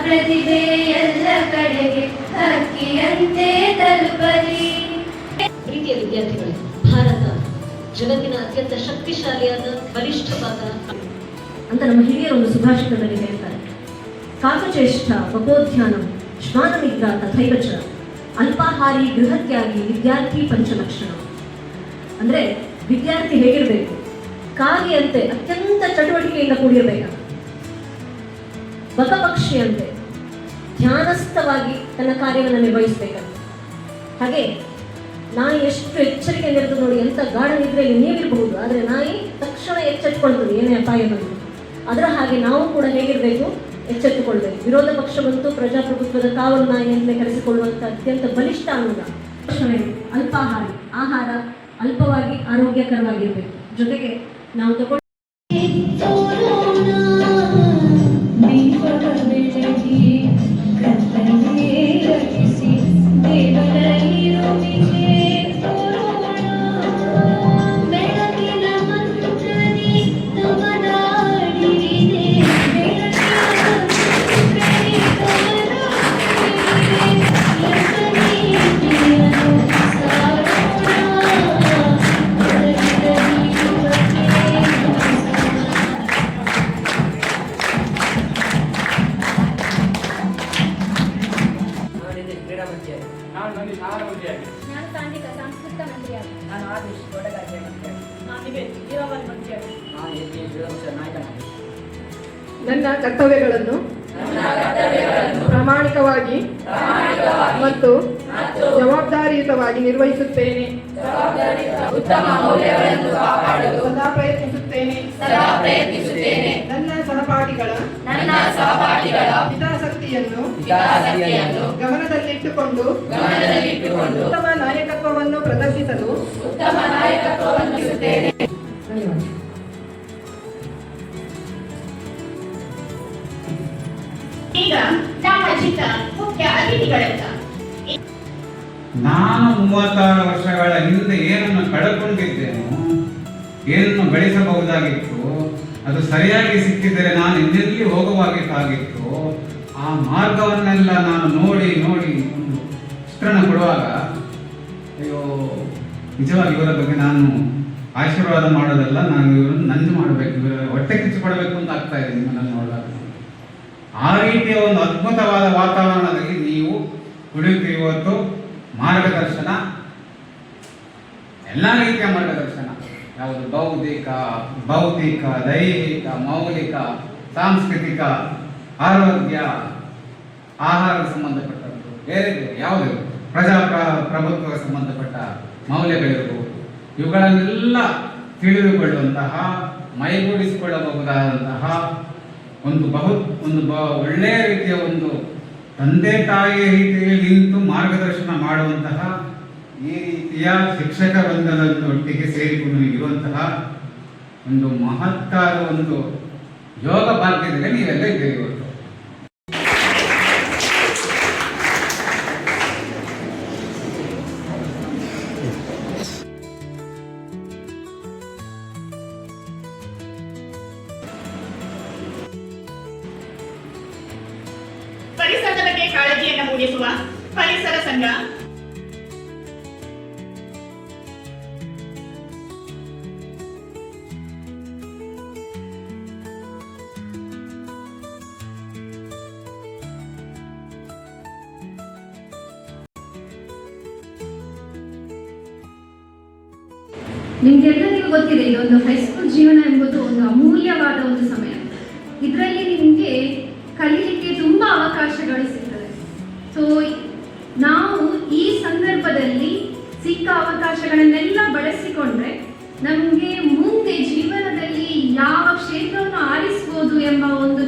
ಪ್ರತಿಭೆ ಎಲ್ಲ ಕಡೆಗೆ ಹಕ್ಕಿಯಂತೆ ತಲುಪಲಿ. ಪ್ರೀತಿಯ ವಿದ್ಯಾರ್ಥಿಗಳು, ಭಾರತ ಜಗತ್ತಿನ ಅತ್ಯಂತ ಶಕ್ತಿಶಾಲಿಯಾದ ಬಲಿಷ್ಠವಾದ ಅಂತ ನಮ್ಮ ಹಿರಿಯರು ಒಂದು ಸುಭಾಷಿತದಲ್ಲಿ ಹೇಳ್ತಾರೆ. ಕಾಕಚೇಷ್ಟ ಬಕೋಧ್ಯಾನಂ ಶ್ವಾನಮಿತ್ರ ತಥೈವಚ ಅಲ್ಪಾಹಾರಿ ಗೃಹತ್ಯಾಗಿ ವಿದ್ಯಾರ್ಥಿ ಪಂಚಲಕ್ಷಣ. ಅಂದ್ರೆ ವಿದ್ಯಾರ್ಥಿ ಹೇಗಿರ್ಬೇಕು? ಕಾಗೆಯಂತೆ ಅತ್ಯಂತ ಚಟುವಟಿಕೆಯಿಂದ ಕೂಡಿರಬೇಕು. ಬಕಪಕ್ಷಿಯಂತೆ ಧ್ಯಾನಸ್ಥವಾಗಿ ತನ್ನ ಕಾರ್ಯವನ್ನು ನಿರ್ವಹಿಸಬೇಕಂತ. ಹಾಗೆ ನಾಯಿ ಎಷ್ಟು ಎಚ್ಚರಿಕೆಯಿಂದ ಇರ್ತದೆ ನೋಡಿ. ಎಂತ ಗಾಢ ನಿದ್ರೆಯಲ್ಲಿ ನೀವಿರಬಹುದು, ಆದರೆ ನಾಯಿ ತಕ್ಷಣ ಎಚ್ಚೆತ್ತುಕೊಳ್ತದೆ ಏನೇ ಅಪಾಯ ಬಂತು. ಅದರ ಹಾಗೆ ನಾವು ಕೂಡ ಹೇಗಿರಬೇಕು? ಎಚ್ಚೆತ್ತುಕೊಳ್ಬೇಕು. ವಿರೋಧ ಪಕ್ಷ ಬಂತು ಪ್ರಜಾಪ್ರಭುತ್ವದ ಕಾವಲು ನಾಯಿ ಅಂತಲೇ ಕರೆಸಿಕೊಳ್ಳುವಂಥ ಅತ್ಯಂತ ಬಲಿಷ್ಠ ಅನ್ನೋದ ಅಲ್ಪಾಹಾರಿ, ಆಹಾರ ಅಲ್ಪವಾಗಿ ಆರೋಗ್ಯಕರವಾಗಿರಬೇಕು. ಜೊತೆಗೆ ನಾವು ತಗೊಂಡು ನನ್ನ ಕರ್ತವ್ಯಗಳನ್ನು ಪ್ರಾಮಾಣಿಕವಾಗಿ ಮತ್ತು ಜವಾಬ್ದಾರಿಯುತವಾಗಿ ನಿರ್ವಹಿಸುತ್ತೇನೆ. ಸದಾ ಪ್ರಯತ್ನಿಸುತ್ತೇನೆ. ನನ್ನ ಸಹಪಾಠಿಗಳ ಹಿತಾಸಕ್ತಿಯನ್ನು ಗಮನದಲ್ಲಿಟ್ಟುಕೊಂಡು ಉತ್ತಮ ನಾಯಕತ್ವವನ್ನು ಪ್ರದರ್ಶಿಸಲು ಈಗ ನಮ್ಮ ಜಿತ ಮುಖ್ಯ ಅತಿಥಿಗಳತ್ತ. ನಾನು 36 ವರ್ಷಗಳ ಹಿಂದೆ ಏನನ್ನು ಕಳಕೊಂಡಿದ್ದೇನೋ, ಏನನ್ನು ಗಳಿಸಬಹುದಾಗಿತ್ತು, ಅದು ಸರಿಯಾಗಿ ಸಿಕ್ಕಿದರೆ ನಾನು ಇನ್ನೆಲ್ಲಿ ಹೋಗುವಾಗಿತ್ತಾಗಿತ್ತು. ಆ ಮಾರ್ಗವನ್ನೆಲ್ಲ ನಾನು ನೋಡಿ ಒಂದು ಚಿತ್ರಣ ಕೊಡುವಾಗ ಅಯ್ಯೋ, ನಿಜವಾಗಿ ಇವರ ಬಗ್ಗೆ ನಾನು ಆಶೀರ್ವಾದ ಮಾಡೋದಲ್ಲ, ನಾನು ಇವರನ್ನು ನಂಜು ಮಾಡಬೇಕು, ಇವರ ಹೊಟ್ಟೆ ಕಿಚ್ಚು ಪಡಬೇಕು ಅಂತ ಆಗ್ತಾ ಇದೆ ನಿಮ್ಮನ್ನು ನೋಡಿದಾಗ. ಆ ರೀತಿಯ ಒಂದು ಅದ್ಭುತವಾದ ವಾತಾವರಣದಲ್ಲಿ ನೀವು ಕುಡಿಯುತ್ತಿರುವತ್ತು ಮಾರ್ಗದರ್ಶನ, ಎಲ್ಲ ರೀತಿಯ ಮಾರ್ಗದರ್ಶನ, ಯಾವುದು ಭೌತಿಕ, ದೈಹಿಕ, ಮೌಲಿಕ, ಸಾಂಸ್ಕೃತಿಕ, ಆರೋಗ್ಯ, ಆಹಾರಕ್ಕೆ ಸಂಬಂಧಪಟ್ಟದ್ದು, ಬೇರೆ ಯಾವುದು ಪ್ರಜಾಪ್ರಭುತ್ವಕ್ಕೆ ಸಂಬಂಧಪಟ್ಟ ಮೌಲ್ಯಗಳಿರ್ಬೋದು, ಇವುಗಳನ್ನೆಲ್ಲ ತಿಳಿದುಕೊಳ್ಳುವಂತಹ, ಮೈಗೂಡಿಸಿಕೊಳ್ಳಬಹುದಾದಂತಹ ಒಂದು ಒಳ್ಳೆಯ ರೀತಿಯ ಒಂದು ತಂದೆ ತಾಯಿಯ ರೀತಿಯಲ್ಲಿ ನಿಂತು ಮಾರ್ಗದರ್ಶನ ಮಾಡುವಂತಹ ಈ ರೀತಿಯ ಶಿಕ್ಷಕ ವೃಂದದೊಟ್ಟಿಗೆ ಸೇರಿಕೊಂಡು ಇರುವಂತಹ ಒಂದು ಮಹತ್ತಾದ ಒಂದು ಯೋಗ ಭಾಗ್ಯದಲ್ಲಿ ನೀವೆಲ್ಲ ಇದ್ದೀರಿ ಇವತ್ತು. ಪರಿಸರದ ಬಗ್ಗೆ ಕಾಳಜಿಯನ್ನು ಮೂಡಿಸುವ ಪರಿಸರ ಸಂಘ ನಿಮ್ಗೆಲ್ಲರಿಗೂ ಗೊತ್ತಿದೆ, ಇದೊಂದು ಹೈಸ್ಕೂಲ್ ಜೀವನ ಎಂಬುದು ಒಂದು ಅಮೂಲ್ಯವಾದ ಒಂದು ಸಮಯ. ಇದರಲ್ಲಿ ನಿಮಗೆ ಕಲೀಲಿಕ್ಕೆ ತುಂಬ ಅವಕಾಶಗಳು ಸಿಗ್ತದೆ. ಸೊ ನಾವು ಈ ಸಂದರ್ಭದಲ್ಲಿ ಸಿಕ್ಕ ಅವಕಾಶಗಳನ್ನೆಲ್ಲ ಬಳಸಿಕೊಂಡ್ರೆ ನಮಗೆ ಮುಂದೆ ಜೀವನದಲ್ಲಿ ಯಾವ ಕ್ಷೇತ್ರವನ್ನು ಆರಿಸ್ಬೋದು ಎಂಬ ಒಂದು